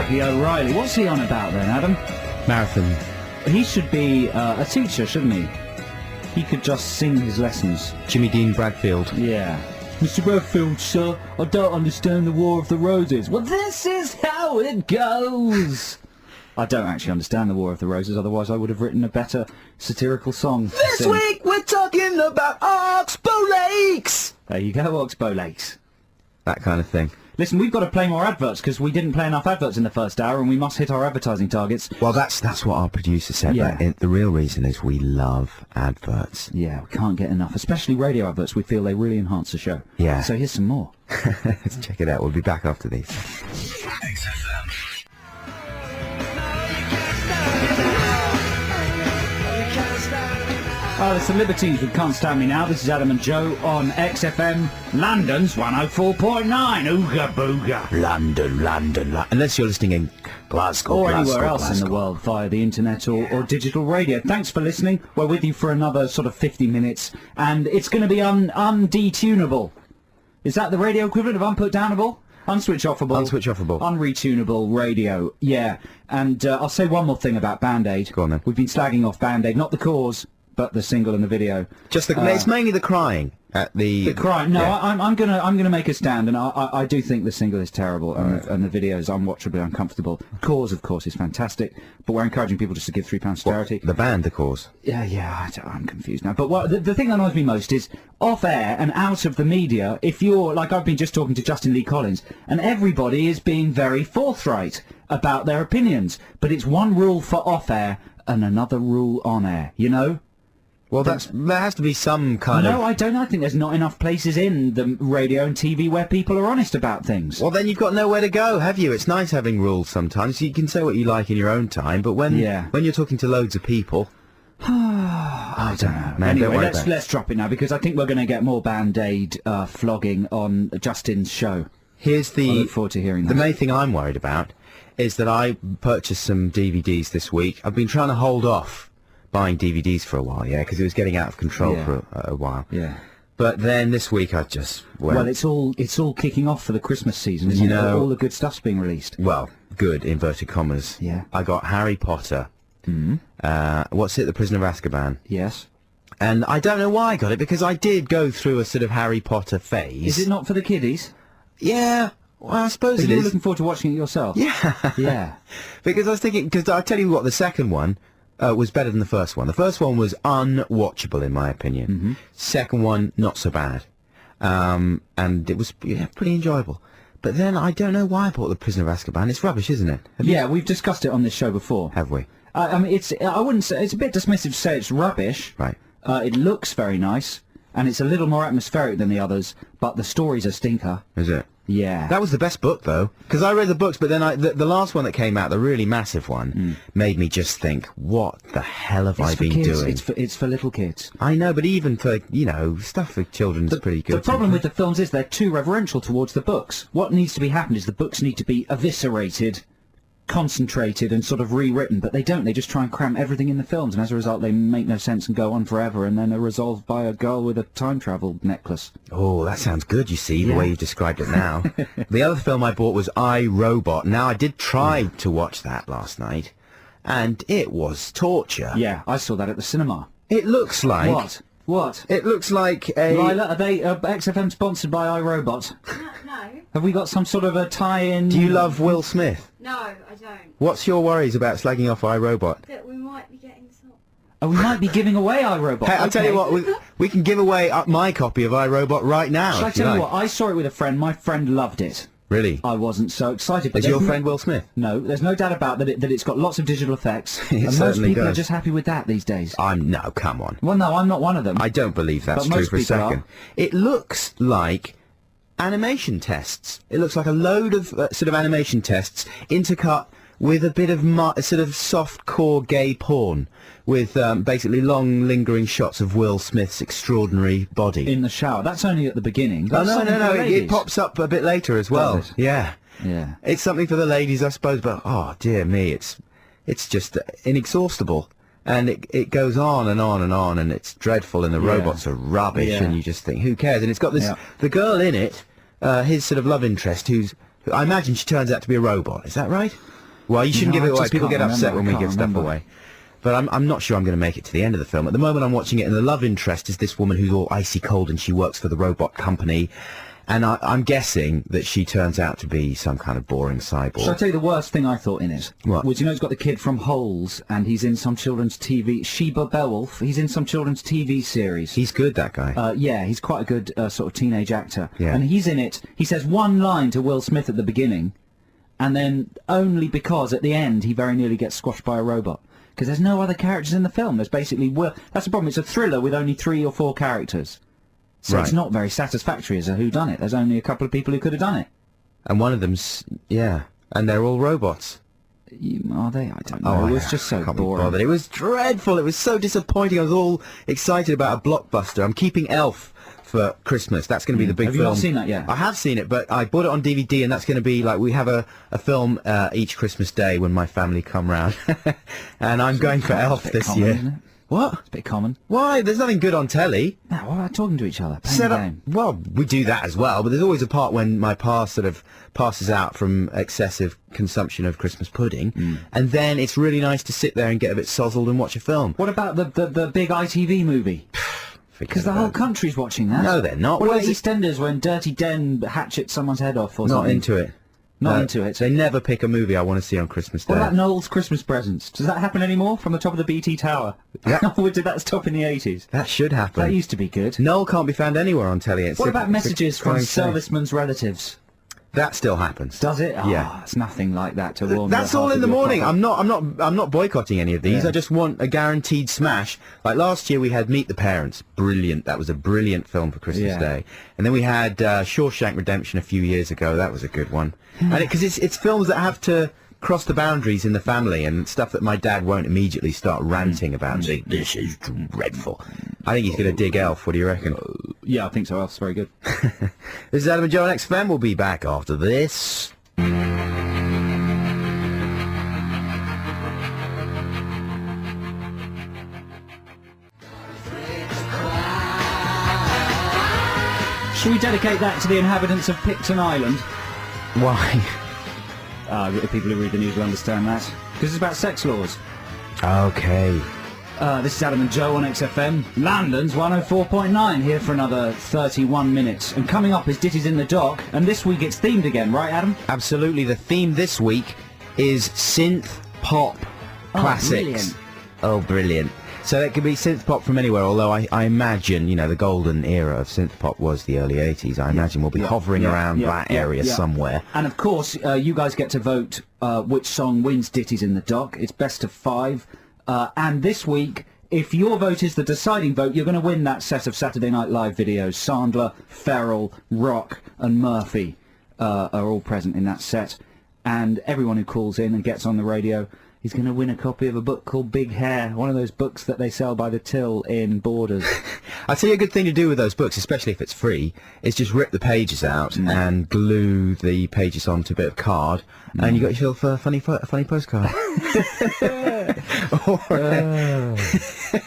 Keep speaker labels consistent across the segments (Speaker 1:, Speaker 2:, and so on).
Speaker 1: Crikey O'Reilly. What's he on about then, Adam?
Speaker 2: Marathon.
Speaker 1: He should be a teacher, shouldn't he? He could just sing his lessons.
Speaker 2: Jimmy Dean Bradfield.
Speaker 1: Yeah. Mr. Bradfield, sir, I don't understand the War of the Roses. Well, this is how it goes. I don't actually understand the War of the Roses, otherwise I would have written a better satirical song.
Speaker 2: This week we're talking about Oxbow Lakes!
Speaker 1: There you go, Oxbow Lakes.
Speaker 2: That kind of thing.
Speaker 1: Listen, we've got to play more adverts, because we didn't play enough adverts in the first hour, and we must hit our advertising targets.
Speaker 2: Well, that's what our producer said.
Speaker 1: Yeah.
Speaker 2: The real reason is we love adverts.
Speaker 1: Yeah, we can't get enough, especially radio adverts. We feel they really enhance the show.
Speaker 2: Yeah.
Speaker 1: So here's some more.
Speaker 2: Let's check it out. We'll be back after these.
Speaker 3: XFM.
Speaker 1: Oh, it's the Libertines with Can't Stand Me Now. This is Adam and Joe on XFM, London's 104.9. Ooga booga.
Speaker 2: London. Unless you're listening in Glasgow.
Speaker 1: Or
Speaker 2: Glasgow,
Speaker 1: anywhere else
Speaker 2: Glasgow.
Speaker 1: in the world via the internet or digital radio. Thanks for listening. We're with you for another sort of 50 minutes, and it's going to be undetunable. Is that the radio equivalent of unputdownable? Unswitch-offable.
Speaker 2: Unswitch-offable.
Speaker 1: Unretunable radio, yeah. And I'll say one more thing about Band-Aid.
Speaker 2: Go on then.
Speaker 1: We've been slagging off Band-Aid, not the cause, but the single and the video.
Speaker 2: Just it's mainly the crying at the...
Speaker 1: The crime. No,
Speaker 2: yeah.
Speaker 1: I'm gonna make a stand, and I do think the single is terrible, and the video is unwatchably uncomfortable. Cause, of course, is fantastic, but we're encouraging people just to give £3 to charity.
Speaker 2: The band, of course.
Speaker 1: Yeah, I'm confused now. But the thing that annoys me most is off air and out of the media. If you're like, I've been just talking to Justin Lee Collins, and everybody is being very forthright about their opinions, but it's one rule for off air and another rule on air. You know.
Speaker 2: Well, there has to be some kind of...
Speaker 1: No, I don't. I think there's not enough places in the radio and TV where people are honest about things.
Speaker 2: Well, then you've got nowhere to go, have you? It's nice having rules sometimes. You can say what you like in your own time, but when you're talking to loads of people...
Speaker 1: I don't know.
Speaker 2: Man,
Speaker 1: Anyway,
Speaker 2: don't worry about it.
Speaker 1: let's drop it now, because I think we're going to get more Band-Aid flogging on Justin's show.
Speaker 2: Here's
Speaker 1: I
Speaker 2: the...
Speaker 1: look forward to hearing that.
Speaker 2: The main thing I'm worried about is that I purchased some DVDs this week. I've been trying to hold off buying DVDs for a while, because it was getting out of control for a while.
Speaker 1: Yeah.
Speaker 2: But then this week I just went...
Speaker 1: Well, it's all kicking off for the Christmas season, isn't it? All the good stuff's being released.
Speaker 2: Well, good, inverted commas.
Speaker 1: Yeah.
Speaker 2: I got Harry Potter. What's it? The Prisoner of Azkaban.
Speaker 1: Yes.
Speaker 2: And I don't know why I got it, because I did go through a sort of Harry Potter phase.
Speaker 1: Is it not for the kiddies?
Speaker 2: Yeah. Well, I suppose
Speaker 1: Are
Speaker 2: it
Speaker 1: you
Speaker 2: is.
Speaker 1: looking forward to watching it yourself?
Speaker 2: Yeah.
Speaker 1: Yeah.
Speaker 2: Because I was thinking, because I tell you what, the second one was better than the first one. The first one was unwatchable, in my opinion. Second one, not so bad. And it was pretty enjoyable. But then I don't know why I bought The Prisoner of Azkaban. It's rubbish, isn't it?
Speaker 1: We've discussed it on this show before.
Speaker 2: Have we?
Speaker 1: I mean, I wouldn't say... It's a bit dismissive to say it's rubbish.
Speaker 2: Right.
Speaker 1: It looks very nice, and it's a little more atmospheric than the others, but the story's a stinker.
Speaker 2: Is it?
Speaker 1: Yeah.
Speaker 2: That was the best book, though, because I read the books, but then the last one that came out, the really massive one, made me just think, what the hell have I been doing?
Speaker 1: It's for little kids.
Speaker 2: I know, but even for, stuff for children is pretty good.
Speaker 1: The problem with the films is they're too reverential towards the books. What needs to be happened is the books need to be eviscerated, concentrated, and sort of rewritten, but they don't. They just try and cram everything in the films, and as a result they make no sense and go on forever, and then are resolved by a girl with a time travel necklace.
Speaker 2: Oh, that sounds good, you see, the way you described it now. The other film I bought was I, Robot. Now, I did try to watch that last night, and it was torture.
Speaker 1: Yeah, I saw that at the cinema.
Speaker 2: It looks like...
Speaker 1: What?
Speaker 2: It looks like a...
Speaker 1: Lila, are they XFM sponsored by iRobot?
Speaker 4: No.
Speaker 1: Have we got some sort of a tie-in?
Speaker 2: Do you love Will Smith?
Speaker 4: No, I don't.
Speaker 2: What's your worries about slagging off iRobot?
Speaker 4: That we might be getting some...
Speaker 1: Oh, we might be giving away iRobot.
Speaker 2: Hey, I'll tell you what, we can give away my copy of iRobot right now.
Speaker 1: Shall I
Speaker 2: if you
Speaker 1: tell you
Speaker 2: like.
Speaker 1: what? I saw it with a friend. My friend loved it.
Speaker 2: Really?
Speaker 1: I wasn't so excited. But
Speaker 2: Is your
Speaker 1: there's
Speaker 2: friend Will Smith?
Speaker 1: No, there's no doubt about that it's got lots of digital effects.
Speaker 2: It
Speaker 1: and most
Speaker 2: certainly
Speaker 1: people are
Speaker 2: does.
Speaker 1: just happy with that these days.
Speaker 2: No, come on.
Speaker 1: Well, no, I'm not one of them.
Speaker 2: I don't believe that's
Speaker 1: But
Speaker 2: true
Speaker 1: most
Speaker 2: for a
Speaker 1: people
Speaker 2: second.
Speaker 1: are.
Speaker 2: It looks like animation tests. It looks like a load of sort of animation tests intercut with a bit of sort of soft-core gay porn, with basically long, lingering shots of Will Smith's extraordinary body.
Speaker 1: In the shower. That's only at the beginning.
Speaker 2: Oh,
Speaker 1: That's
Speaker 2: no,
Speaker 1: something
Speaker 2: no,
Speaker 1: for
Speaker 2: no,
Speaker 1: ladies.
Speaker 2: it pops up a bit later as well.
Speaker 1: Does it?
Speaker 2: Yeah.
Speaker 1: Yeah.
Speaker 2: It's something for the ladies, I suppose, but, oh, dear me, it's just inexhaustible. And it goes on and on and on, and it's dreadful, and the robots are rubbish, and you just think, who cares? And it's got this, the girl in it, his sort of love interest, who's I imagine she turns out to be a robot. Is that right? Well, you shouldn't
Speaker 1: No,
Speaker 2: give it
Speaker 1: I
Speaker 2: away.
Speaker 1: just
Speaker 2: People
Speaker 1: can't
Speaker 2: get upset
Speaker 1: remember.
Speaker 2: when
Speaker 1: I
Speaker 2: we
Speaker 1: can't
Speaker 2: give stuff
Speaker 1: remember.
Speaker 2: away. But I'm not sure I'm going to make it to the end of the film. At the moment, I'm watching it, and the love interest is this woman who's all icy cold, and she works for the robot company. And I'm guessing that she turns out to be some kind of boring cyborg.
Speaker 1: Shall I tell you the worst thing I thought in it?
Speaker 2: What?
Speaker 1: Was, it's got the kid from Holes, and he's in some children's TV... Sheba Beowulf. He's in some children's TV series.
Speaker 2: He's good, that guy.
Speaker 1: Yeah, he's quite a good sort of teenage actor.
Speaker 2: Yeah.
Speaker 1: And he's in it. He says one line to Will Smith at the beginning, and then only because at the end he very nearly gets squashed by a robot. Because there's no other characters in the film. There's basically... that's the problem. It's a thriller with only 3 or 4 characters. So
Speaker 2: Right.
Speaker 1: it's not very satisfactory as a whodunit. There's only a couple of people who could have done it.
Speaker 2: And one of them's... Yeah. And they're all robots.
Speaker 1: Are they? I don't know. It was just so
Speaker 2: can't be
Speaker 1: boring.
Speaker 2: bothered. It was dreadful. It was so disappointing. I was all excited about a blockbuster. I'm keeping Elf for Christmas. That's going to be the big
Speaker 1: Have
Speaker 2: film.
Speaker 1: you not seen that yet?
Speaker 2: I have seen it, but I bought it on DVD, and that's going to be like we have a film each Christmas day when my family come round. And I'm going for Elf
Speaker 1: bit
Speaker 2: this
Speaker 1: common,
Speaker 2: year.
Speaker 1: isn't it?
Speaker 2: What?
Speaker 1: It's a bit common.
Speaker 2: Why? There's nothing good on telly.
Speaker 1: No, what about talking to each other? Playing
Speaker 2: Set
Speaker 1: a
Speaker 2: up.
Speaker 1: game.
Speaker 2: Well, we do that as well, but there's always a part when my pa sort of passes out from excessive consumption of Christmas pudding, and then it's really nice to sit there and get a bit sozzled and watch a film.
Speaker 1: What about the big ITV movie? Because the whole country's watching that.
Speaker 2: No, they're not.
Speaker 1: What
Speaker 2: What
Speaker 1: about
Speaker 2: is it?
Speaker 1: EastEnders when Dirty Den hatchets someone's head off or
Speaker 2: Not
Speaker 1: something?
Speaker 2: into it.
Speaker 1: Not
Speaker 2: No,
Speaker 1: into it.
Speaker 2: They never pick a movie I want to see on Christmas Day.
Speaker 1: What about Noel's Christmas presents? Does that happen anymore from the top of the BT Tower?
Speaker 2: Yeah.
Speaker 1: Or did that stop in the 80s?
Speaker 2: That should happen.
Speaker 1: That used to be good.
Speaker 2: Noel can't be found anywhere on telly. It's
Speaker 1: What
Speaker 2: a-
Speaker 1: about
Speaker 2: it's a
Speaker 1: messages from
Speaker 2: crying shame.
Speaker 1: servicemen's relatives?
Speaker 2: That still happens.
Speaker 1: Does it?
Speaker 2: Yeah.
Speaker 1: It's nothing like that to warm.
Speaker 2: That's
Speaker 1: the
Speaker 2: all
Speaker 1: heart
Speaker 2: in the
Speaker 1: of your
Speaker 2: morning.
Speaker 1: pocket.
Speaker 2: I'm not boycotting any of these.
Speaker 1: Yeah.
Speaker 2: I just want a guaranteed smash. Like last year we had Meet the Parents. Brilliant. That was a brilliant film for Christmas
Speaker 1: Yeah.
Speaker 2: Day. And then we had Shawshank Redemption a few years ago. That was a good one. And because it's films that have to cross the boundaries in the family and stuff that my dad won't immediately start ranting about. And saying, this is dreadful. I think he's going to dig Elf. What do you reckon?
Speaker 1: Yeah, I think so. That's very good.
Speaker 2: This is Adam and Joe on XFM. We'll be back after this.
Speaker 1: Should we dedicate that to the inhabitants of Picton Island?
Speaker 2: Why?
Speaker 1: People who read the news will understand that. Because it's about sex laws.
Speaker 2: Okay.
Speaker 1: This is Adam and Joe on XFM. London's 104.9, here for another 31 minutes. And coming up is Ditties in the Dock, and this week it's themed again, right, Adam?
Speaker 2: Absolutely. The theme this week is synth pop classics.
Speaker 1: Brilliant.
Speaker 2: Oh, brilliant. So it could be synth pop from anywhere, although I imagine, you know, the golden era of synth pop was the early 80s. I imagine we'll be hovering around that area somewhere.
Speaker 1: And of course, you guys get to vote which song wins Ditties in the Dock. It's best of 5. And this week, if your vote is the deciding vote, you're going to win that set of Saturday Night Live videos. Sandler, Ferrell, Rock and Murphy are all present in that set. And everyone who calls in and gets on the radio is going to win a copy of a book called Big Hair, one of those books that they sell by the till in Borders.
Speaker 2: I'd say a good thing to do with those books, especially if it's free, is just rip the pages out and glue the pages onto a bit of card, and you got yourself a funny postcard.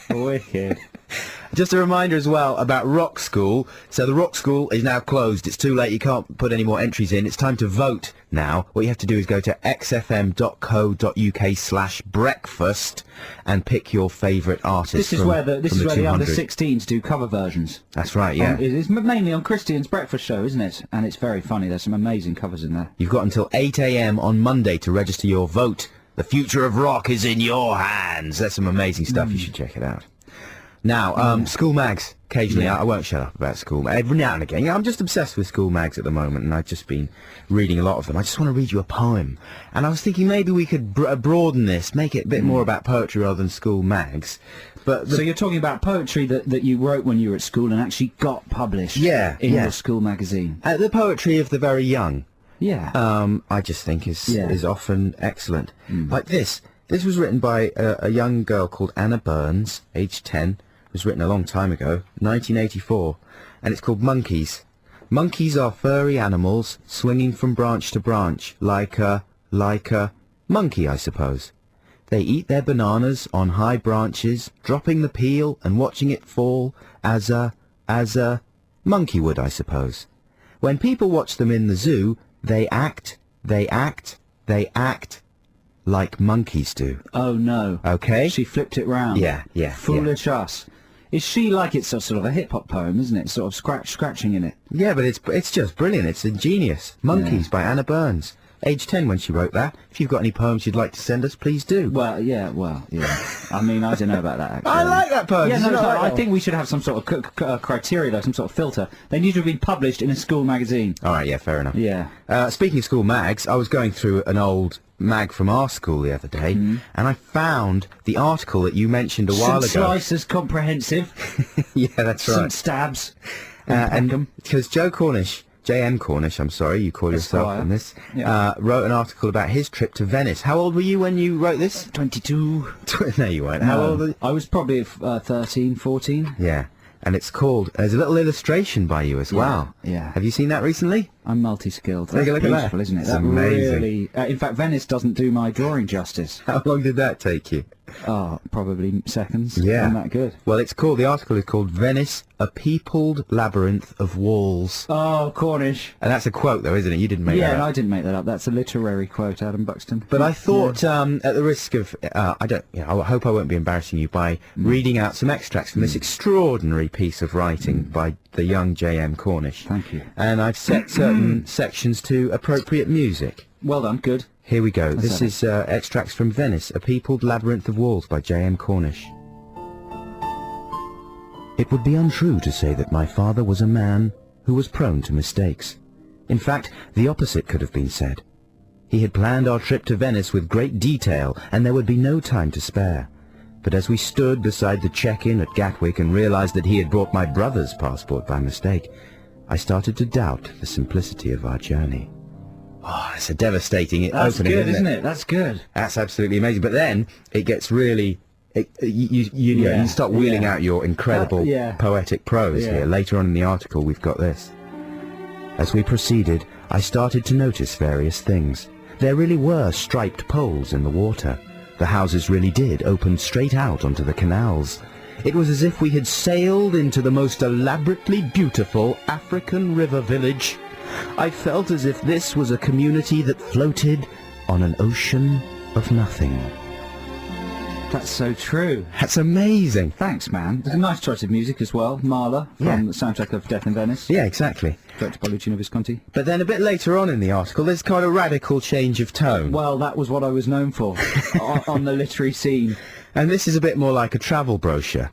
Speaker 1: Wicked.
Speaker 2: Just a reminder as well about Rock School. So the Rock School is now closed. It's too late. You can't put any more entries in. It's time to vote now. What you have to do is go to xfm.co.uk/breakfast and pick your favourite artist.
Speaker 1: This is
Speaker 2: from-
Speaker 1: where the
Speaker 2: from
Speaker 1: under
Speaker 2: 200.
Speaker 1: 16s do cover versions.
Speaker 2: That's right, yeah.
Speaker 1: It's mainly on Christian's breakfast show, isn't it? And it's very funny. There's some amazing covers in there.
Speaker 2: You've got until 8 a.m. on Monday to register your vote. The future of rock is in your hands. That's some amazing stuff. You should check it out. Now, school mags. Occasionally, I won't shut up about school mags. Every now and again. Yeah, I'm just obsessed with school mags at the moment, and I've just been reading a lot of them. I just want to read you a poem. And I was thinking maybe we could broaden this, make it a bit more about poetry rather than school mags. But
Speaker 1: So you're talking about poetry that you wrote when you were at school and actually got published
Speaker 2: Yeah,
Speaker 1: in
Speaker 2: yeah.
Speaker 1: your school magazine.
Speaker 2: the poetry of the very young,
Speaker 1: Yeah.
Speaker 2: I just think is
Speaker 1: Yeah.
Speaker 2: often excellent. Like this. This was written by a young girl called Anna Burns, aged 10. It was written a long time ago, 1984, and it's called Monkeys. Monkeys are furry animals swinging from branch to branch, like a monkey, I suppose. They eat their bananas on high branches, dropping the peel and watching it fall as a monkey would, I suppose. When people watch them in the zoo, They act like monkeys do.
Speaker 1: Oh, no.
Speaker 2: Okay?
Speaker 1: She flipped it round.
Speaker 2: Yeah.
Speaker 1: Foolish us. Is she like it's a sort of a hip-hop poem, isn't it? Sort of scratching in it.
Speaker 2: Yeah, but it's just brilliant. It's ingenious. Monkeys by Anna Burns. Age 10 when she wrote that. If you've got any poems you'd like to send us, please do.
Speaker 1: Well, yeah. I mean, I don't know about that, actually.
Speaker 2: I like that poem.
Speaker 1: Yeah,
Speaker 2: It's
Speaker 1: no,
Speaker 2: not like
Speaker 1: I
Speaker 2: that
Speaker 1: think we should have some sort of criteria, though, some sort of filter. They need to have been published in a school magazine.
Speaker 2: All right, yeah, fair enough.
Speaker 1: Yeah.
Speaker 2: Speaking of school mags, I was going through an old mag from our school the other day, and I found the article that you mentioned a while
Speaker 1: St.
Speaker 2: ago.
Speaker 1: Slicer's Comprehensive.
Speaker 2: Yeah, that's right.
Speaker 1: St. Stabs.
Speaker 2: And because Joe Cornish, J.M. Cornish, I'm sorry, you call yourself
Speaker 1: Esquire.
Speaker 2: on this,
Speaker 1: Yeah.
Speaker 2: wrote an article about his trip to Venice. How old were you when you wrote this?
Speaker 1: 22.
Speaker 2: No, you weren't. How old were you?
Speaker 1: I was probably 13, 14.
Speaker 2: Yeah, and it's called, there's a little illustration by you as well.
Speaker 1: Yeah.
Speaker 2: Have you seen that recently?
Speaker 1: I'm multi-skilled.
Speaker 2: Take a
Speaker 1: That's
Speaker 2: look at that.
Speaker 1: beautiful, isn't it?
Speaker 2: It's
Speaker 1: That
Speaker 2: amazing.
Speaker 1: really... in fact, Venice doesn't do my drawing justice.
Speaker 2: How long did that take you?
Speaker 1: Oh, probably seconds.
Speaker 2: Yeah.
Speaker 1: Isn't that good?
Speaker 2: Well, the article is called Venice, a Peopled Labyrinth of Walls.
Speaker 1: Oh, Cornish.
Speaker 2: And that's a quote, though, isn't it? You didn't make
Speaker 1: Yeah,
Speaker 2: that
Speaker 1: and
Speaker 2: up.
Speaker 1: I didn't make that up. That's a literary quote, Adam Buxton.
Speaker 2: But I thought, at the risk of, I hope I won't be embarrassing you by reading out some extracts from this extraordinary piece of writing by the young J.M. Cornish.
Speaker 1: Thank you.
Speaker 2: And I've set certain sections to appropriate music.
Speaker 1: Well done, good.
Speaker 2: Here we go.
Speaker 1: Let's
Speaker 2: This
Speaker 1: have
Speaker 2: is extracts from Venice, a Peopled Labyrinth of Walls by J.M. Cornish. It would be untrue to say that my father was a man who was prone to mistakes. In fact, the opposite could have been said. He had planned our trip to Venice with great detail, and there would be no time to spare. But as we stood beside the check-in at Gatwick and realized that he had brought my brother's passport by mistake, I started to doubt the simplicity of our journey. Oh, it's a devastating
Speaker 1: That's
Speaker 2: opening,
Speaker 1: good,
Speaker 2: isn't
Speaker 1: it? That's good.
Speaker 2: That's absolutely amazing. But then it gets really... you start wheeling out your incredible poetic prose here. Later on in the article, we've got this. As we proceeded, I started to notice various things. There really were striped poles in the water. The houses really did open straight out onto the canals. It was as if we had sailed into the most elaborately beautiful African river village. I felt as if this was a community that floated on an ocean of nothing.
Speaker 1: That's so true.
Speaker 2: That's amazing.
Speaker 1: Thanks, man. There's a nice choice of music as well. Marla, from the soundtrack of Death in Venice.
Speaker 2: Yeah, exactly.
Speaker 1: Directed by Luciano Visconti.
Speaker 2: But then a bit later on in the article, there's quite a radical change of tone.
Speaker 1: Well, that was what I was known for on the literary scene.
Speaker 2: And this is a bit more like a travel brochure.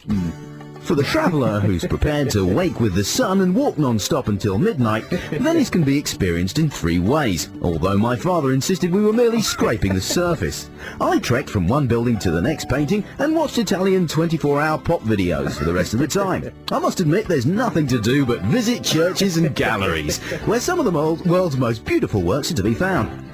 Speaker 2: For the traveller who's prepared to wake with the sun and walk non-stop until midnight, Venice can be experienced in 3 ways, although my father insisted we were merely scraping the surface. I trekked from one building to the next painting and watched Italian 24-hour pop videos for the rest of the time. I must admit there's nothing to do but visit churches and galleries, where some of the world's most beautiful works are to be found.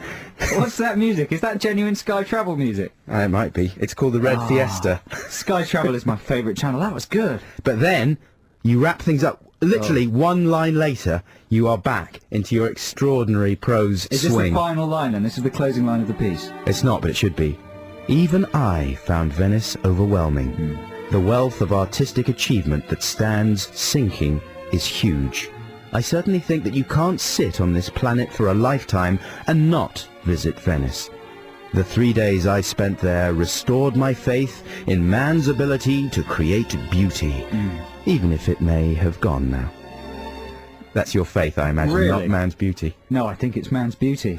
Speaker 1: What's that music? Is that genuine Sky Travel music?
Speaker 2: It might be. It's called the Red Fiesta.
Speaker 1: Sky Travel is my favourite channel. That was good.
Speaker 2: But then, you wrap things up. Literally, one line later, you are back into your extraordinary prose
Speaker 1: Is this
Speaker 2: swing.
Speaker 1: the final line then? This is the closing line of the piece.
Speaker 2: It's not, but it should be. Even I found Venice overwhelming. The wealth of artistic achievement that stands sinking is huge. I certainly think that you can't sit on this planet for a lifetime and not visit Venice. The 3 days I spent there restored my faith in man's ability to create beauty, even if it may have gone now. That's your faith, I imagine,
Speaker 1: Really?
Speaker 2: not man's beauty.
Speaker 1: No, I think it's man's beauty.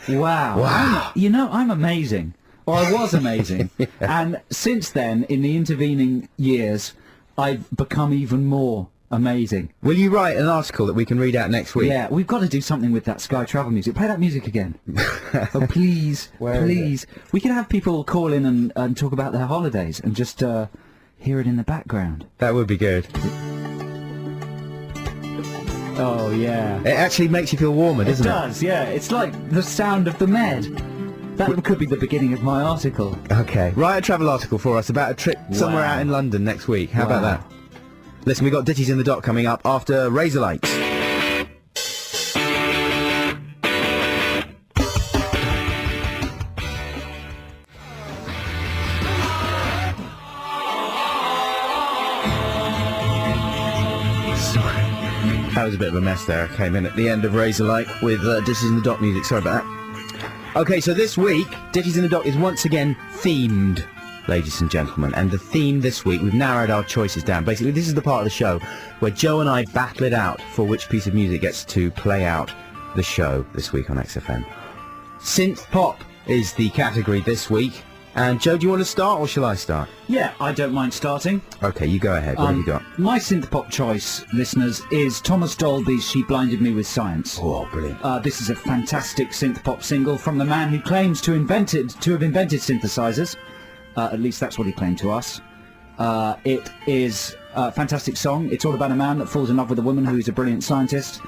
Speaker 1: Wow. I'm amazing. Or I was amazing. And since then, in the intervening years, I've become even more amazing.
Speaker 2: Will you write an article that we can read out next week?
Speaker 1: Yeah, we've got to do something with that Sky Travel music. Play that music again. Oh, please, please. We could have people call in and talk about their holidays and just hear it in the background.
Speaker 2: That would be good.
Speaker 1: Oh, yeah.
Speaker 2: It actually makes you feel warmer, doesn't it?
Speaker 1: It does, yeah. It's like the sound of the Med. That could be the beginning of my article.
Speaker 2: Okay. Write a travel article for us about a trip somewhere out in London next week. How about that? Listen, we've got Ditties in the Dock coming up after Razor Lights. That was a bit of a mess there. I came in at the end of Razorlight with Ditties in the Dock music. Sorry about that. Okay, so this week, Ditties in the Dock is once again themed, ladies and gentlemen. And the theme this week, we've narrowed our choices down. Basically, this is the part of the show where Joe and I battle it out for which piece of music gets to play out the show this week on XFM. Synth pop is the category this week. And Joe, do you want to start or shall I start?
Speaker 1: Yeah, I don't mind starting.
Speaker 2: Okay, you go ahead. What have you got?
Speaker 1: My synth pop choice, listeners, is Thomas Dolby's She Blinded Me with Science.
Speaker 2: Oh, brilliant.
Speaker 1: This is a fantastic synth pop single from the man who claims to have invented synthesizers. At least that's what he claimed to us. It is a fantastic song. It's all about a man that falls in love with a woman who is a brilliant scientist,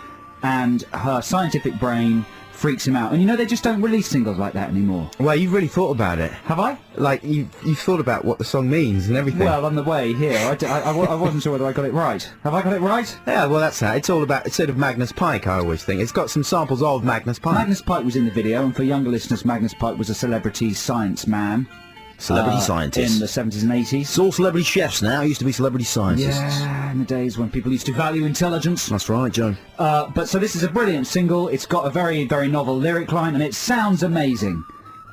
Speaker 1: and her scientific brain freaks him out. And you know, they just don't release singles like that anymore.
Speaker 2: Well, you've really thought about it.
Speaker 1: Have I?
Speaker 2: Like, you've thought about what the song means and everything.
Speaker 1: Well, on the way here, I wasn't sure whether I got it right. Have I got it right?
Speaker 2: Yeah, well, that's that. It's all about, it's sort of Magnus Pike, I always think. It's got some samples of Magnus Pike.
Speaker 1: Magnus Pike was in the video, and for younger listeners, Magnus Pike was a celebrity science man.
Speaker 2: Celebrity scientist.
Speaker 1: In the 70s and 80s.
Speaker 2: It's all celebrity chefs now. Used to be celebrity scientists.
Speaker 1: Yeah, in the days when people used to value intelligence.
Speaker 2: That's right, Joe.
Speaker 1: But so this is a brilliant single. It's got a very, very novel lyric line, and it sounds amazing.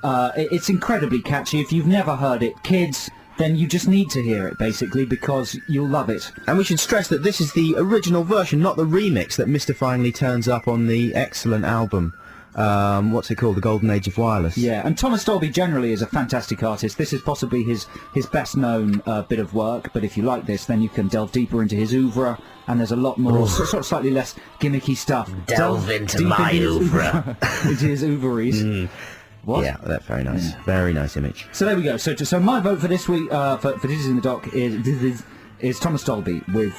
Speaker 1: It's incredibly catchy. If you've never heard it, kids, then you just need to hear it, basically, because you'll love it.
Speaker 2: And we should stress that this is the original version, not the remix that mystifyingly turns up on the excellent album. What's it called? The Golden Age of Wireless.
Speaker 1: Yeah, and Thomas Dolby generally is a fantastic artist. This is possibly his best known bit of work, but if you like this, then you can delve deeper into his oeuvre, and there's a lot more sort of slightly less gimmicky stuff.
Speaker 2: Delve into my oeuvre.
Speaker 1: Into his oeuvres. What?
Speaker 2: Yeah, that's very nice. Yeah. Very nice image.
Speaker 1: So there we go. So my vote for this week, for Ditties in the Dock, is Thomas Dolby with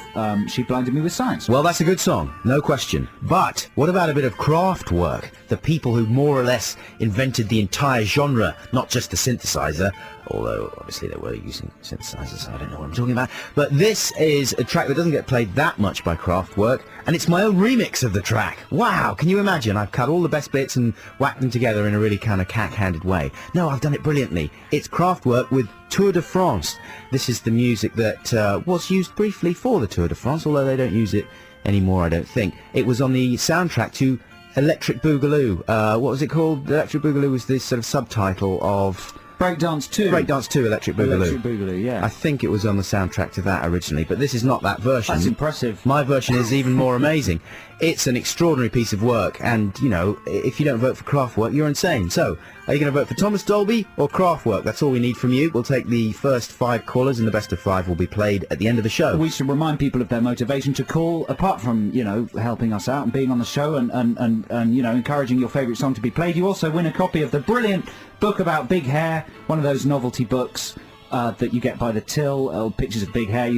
Speaker 1: She Blinded Me with Science.
Speaker 2: Well, that's a good song, no question. But what about a bit of craft work? The people who more or less invented the entire genre, not just the synthesizer, although obviously they were using synthesizers, so I don't know what I'm talking about. But this is a track that doesn't get played that much by Kraftwerk, and it's my own remix of the track. Wow, can you imagine? I've cut all the best bits and whacked them together in a really kind of cack-handed way. No, I've done it brilliantly. It's Kraftwerk with Tour de France. This is the music that was used briefly for the Tour de France, although they don't use it anymore, I don't think. It was on the soundtrack to Electric Boogaloo. What was it called? Electric Boogaloo was this sort of subtitle of
Speaker 1: Breakdance 2.
Speaker 2: Breakdance 2, Electric Boogaloo.
Speaker 1: Electric Boogaloo, yeah.
Speaker 2: I think it was on the soundtrack to that originally, but this is not that version.
Speaker 1: That's impressive.
Speaker 2: My version is even more amazing. It's an extraordinary piece of work, and, you know, if you don't vote for Kraftwerk, you're insane. So, are you going to vote for Thomas Dolby or Kraftwerk? That's all we need from you. We'll take the first 5 callers, and the best of 5 will be played at the end of the show.
Speaker 1: We should remind people of their motivation to call, apart from, you know, helping us out and being on the show and you know, encouraging your favourite song to be played. You also win a copy of the brilliant book about big hair, one of those novelty books that you get by the till, pictures of big hair.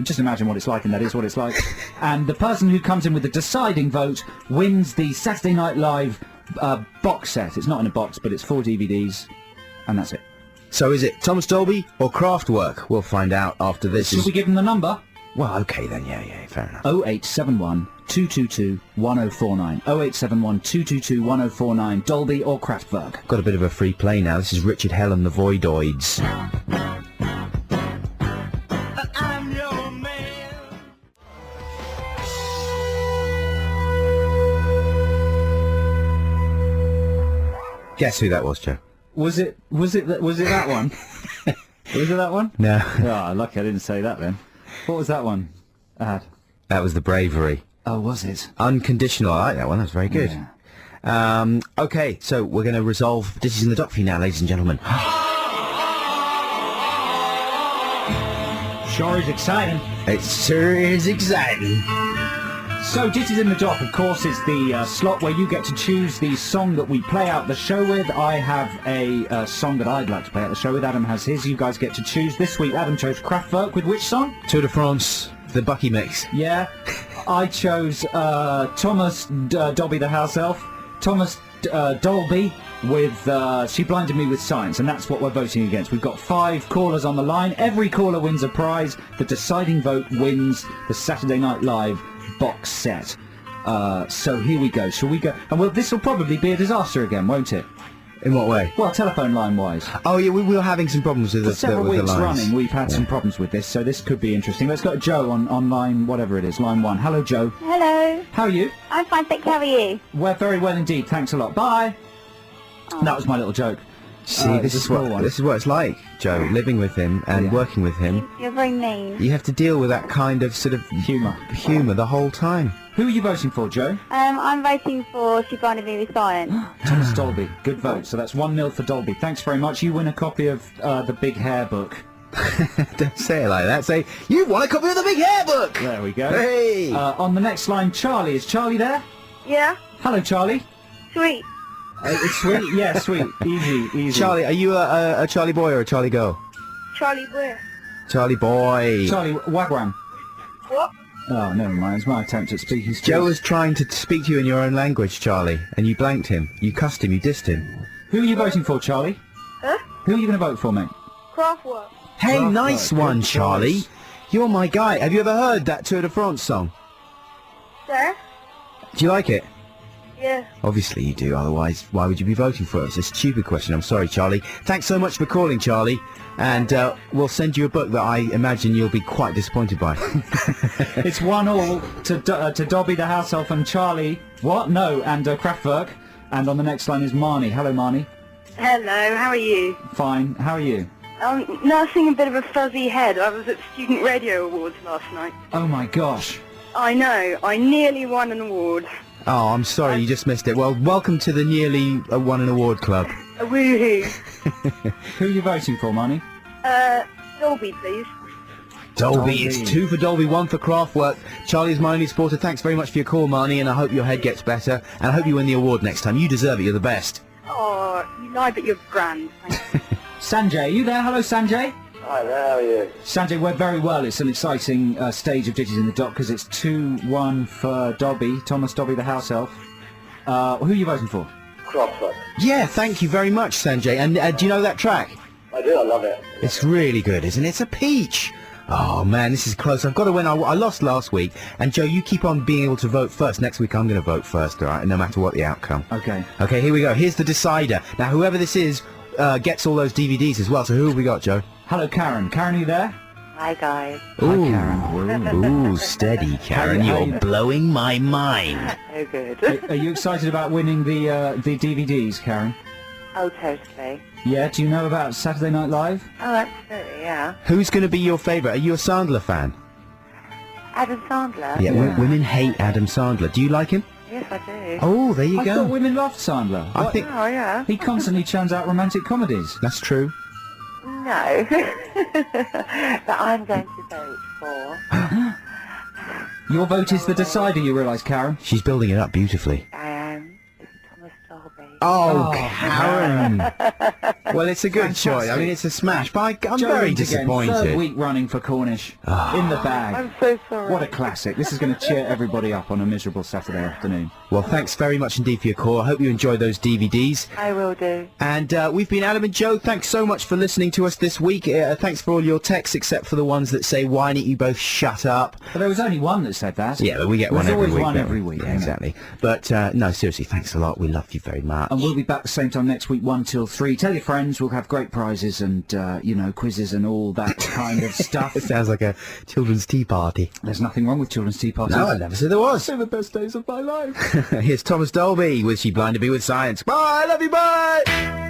Speaker 1: Just imagine what it's like, and that is what it's like. And the person who comes in with the deciding vote wins the Saturday Night Live box set. It's not in a box, but it's 4 DVDs, and that's it.
Speaker 2: So is it Thomas Dolby or Kraftwerk? We'll find out after this.
Speaker 1: Should we give them the number?
Speaker 2: Well, okay then, yeah, fair enough.
Speaker 1: 0871 222 1049. 0871 222 1049. Dolby or Kraftwerk.
Speaker 2: Got a bit of a free play now. This is Richard Hell and the Voidoids.
Speaker 3: I'm your man.
Speaker 2: Guess who that was, Joe?
Speaker 1: Was it that one? Was it that one?
Speaker 2: No.
Speaker 1: Oh, lucky I didn't say that then. What was that one? Ad.
Speaker 2: That was The Bravery.
Speaker 1: Oh, was it?
Speaker 2: Unconditional. I like that one. That's very good.
Speaker 1: Yeah.
Speaker 2: Okay, so we're going to resolve Ditties in the Dock for you now, ladies and gentlemen.
Speaker 1: Sure is exciting.
Speaker 2: It sure is exciting.
Speaker 1: So, Ditties in the Dock, of course, is the slot where you get to choose the song that we play out the show with. I have a song that I'd like to play out the show with. Adam has his. You guys get to choose. This week, Adam chose Kraftwerk with which song?
Speaker 2: Tour de France, the Bucky mix.
Speaker 1: Yeah. I chose Thomas Dolby the House Elf. Thomas Dolby with She Blinded Me with Science, and that's what we're voting against. We've got 5 callers on the line. Every caller wins a prize. The deciding vote wins the Saturday Night Live box set. So here we go. Shall we go? And well, this will probably be a disaster again, won't it?
Speaker 2: In what way?
Speaker 1: Well, telephone line-wise.
Speaker 2: Oh, yeah, we were having some problems with
Speaker 1: For
Speaker 2: the
Speaker 1: several
Speaker 2: with the
Speaker 1: weeks
Speaker 2: lines.
Speaker 1: running, we've had some problems with this, so this could be interesting. Let's go to Joe on line, whatever it is, line 1. Hello, Joe.
Speaker 5: Hello.
Speaker 1: How are you?
Speaker 5: I'm fine, thank you. How are you?
Speaker 1: We're very well indeed. Thanks a lot. Bye. That was my little joke.
Speaker 2: See, this
Speaker 1: it's
Speaker 2: is
Speaker 1: a small one.
Speaker 2: what it's like, Joe, living with him and
Speaker 1: Yeah.
Speaker 2: working with him.
Speaker 5: You're very mean.
Speaker 2: You have to deal with that kind of sort of humour the whole time.
Speaker 1: Who are you voting for, Joe?
Speaker 5: I'm voting for She Blinded Me with Science.
Speaker 1: Thomas Dolby. Good vote. So that's 1-0 for Dolby. Thanks very much. You win a copy of the Big Hair book.
Speaker 2: Don't say it like that. Say, you want a copy of the Big Hair book!
Speaker 1: There we go.
Speaker 2: Hey!
Speaker 1: On the next line, Charlie. Is Charlie there?
Speaker 5: Yeah?
Speaker 1: Hello, Charlie.
Speaker 5: Sweet.
Speaker 1: It's sweet. Yeah, sweet. Easy.
Speaker 2: Charlie, are you a Charlie boy or a Charlie girl?
Speaker 5: Charlie Boy.
Speaker 2: Charlie boy.
Speaker 1: Charlie Wagwan.
Speaker 5: What?
Speaker 1: Oh, never mind. It's my attempt at speaking speech.
Speaker 2: Joe was trying to speak to you in your own language, Charlie, and you blanked him. You cussed him, you dissed him.
Speaker 1: Who are you voting for, Charlie?
Speaker 5: Huh?
Speaker 1: Who are you going to vote for, mate?
Speaker 5: Craftwork.
Speaker 2: Hey,
Speaker 1: Right,
Speaker 2: nice
Speaker 1: right,
Speaker 2: one,
Speaker 1: good
Speaker 2: Charlie.
Speaker 1: choice.
Speaker 2: You're my guy. Have you ever heard that Tour de France song?
Speaker 5: Sir?
Speaker 2: Do you like it?
Speaker 5: Yeah.
Speaker 2: Obviously you do, otherwise why would you be voting for it? It's a stupid question. I'm sorry, Charlie. Thanks so much for calling, Charlie. And we'll send you a book that I imagine you'll be quite disappointed by.
Speaker 1: It's 1-1 to Dobby the House Elf and Charlie. What? No, and Kraftwerk. And on the next line is Marnie. Hello, Marnie.
Speaker 6: Hello, how are you?
Speaker 1: Fine. How are you?
Speaker 6: Nursing a bit of a fuzzy head. I was at Student Radio Awards last night.
Speaker 1: Oh my gosh.
Speaker 6: I know, I nearly won an award.
Speaker 2: Oh, I'm sorry, you just missed it. Well, welcome to the nearly won an award club.
Speaker 6: A woohoo.
Speaker 1: Who are you voting for, Marnie?
Speaker 6: Dolby, please.
Speaker 2: Dolby, it's 2 for Dolby, 1 for Kraftwerk. Charlie's my only supporter. Thanks very much for your call, Marnie, and I hope your head gets better. And I hope you win the award next time. You deserve it. You're the best.
Speaker 6: Oh, you lie, but you're grand. Thank you.
Speaker 1: Sanjay, are you there? Hello, Sanjay.
Speaker 7: Hi there, how are you?
Speaker 1: Sanjay, we're very well. It's an exciting stage of Digits in the Dock because it's 2-1 for Dobby, Thomas Dobby the House Elf. Who are you voting for?
Speaker 7: Crawford.
Speaker 2: Yeah, thank you very much, Sanjay. And do you know that track?
Speaker 7: I do, I love it.
Speaker 2: It's really good, isn't it? It's a peach. Oh, man, this is close. I've got to win. I lost last week. And, Joe, you keep on being able to vote first. Next week, I'm going to vote first, all right, no matter what the outcome.
Speaker 1: Okay.
Speaker 2: Okay, here we go. Here's the decider. Now, whoever this is gets all those DVDs as well. So who have we got, Joe?
Speaker 1: Hello, Karen. Karen, are you there?
Speaker 6: Hi, guys.
Speaker 2: Ooh,
Speaker 1: Karen.
Speaker 2: Ooh, steady, Karen.
Speaker 1: How
Speaker 2: You're
Speaker 1: you-
Speaker 2: blowing my mind.
Speaker 6: Oh, good.
Speaker 1: Are you excited about winning the DVDs, Karen?
Speaker 6: Oh, totally.
Speaker 1: Yeah, do you know about Saturday Night Live?
Speaker 6: Oh, absolutely, yeah.
Speaker 2: Who's going to be your favourite? Are you a Sandler fan?
Speaker 6: Adam Sandler?
Speaker 2: Yeah,
Speaker 1: Yeah.
Speaker 2: women hate Adam Sandler. Do you like him?
Speaker 6: Yes, I do.
Speaker 2: Oh, there you
Speaker 1: I
Speaker 2: go.
Speaker 1: thought women loved Sandler.
Speaker 2: I
Speaker 1: What?
Speaker 2: think
Speaker 6: Oh, yeah.
Speaker 1: He constantly churns out romantic comedies.
Speaker 2: that's true.
Speaker 6: No. But I'm going to vote for...
Speaker 1: Your vote is the decider, you realise, Karen?
Speaker 2: She's building it up beautifully.
Speaker 6: It's Thomas Dolby.
Speaker 2: Oh,
Speaker 1: Oh,
Speaker 2: Karen. Well, it's a good
Speaker 1: Fantastic.
Speaker 2: choice. I mean, it's a smash, but I'm
Speaker 1: Joe
Speaker 2: very
Speaker 1: wins again.
Speaker 2: disappointed.
Speaker 1: Third week running for Cornish. In the bag.
Speaker 6: I'm so sorry.
Speaker 1: What a classic. This is going to cheer everybody up on a miserable Saturday afternoon.
Speaker 2: Well, thanks very much indeed for your call. I hope you enjoyed those DVDs.
Speaker 6: I will do.
Speaker 2: And we've been Adam and Joe. Thanks so much for listening to us this week. Thanks for all your texts, except for the ones that say, why don't you both shut up?
Speaker 1: But there was only one that said that.
Speaker 2: Yeah, but we get
Speaker 1: There's
Speaker 2: one every
Speaker 1: always
Speaker 2: week.
Speaker 1: one
Speaker 2: don't
Speaker 1: every
Speaker 2: we?
Speaker 1: week.
Speaker 2: Yeah,
Speaker 1: isn't
Speaker 2: exactly. But, no, seriously, thanks a lot. We love you very much.
Speaker 1: And we'll be back the same time next week, 1 till 3. Tell your friends. We'll have great prizes and, quizzes and all that kind of stuff.
Speaker 2: It sounds like a children's tea party.
Speaker 1: There's nothing wrong with children's tea parties.
Speaker 2: No, I never said there was.
Speaker 1: They're the best days of my life.
Speaker 2: Here's Thomas Dolby with She Blinded Me with Science. Bye, love you, bye!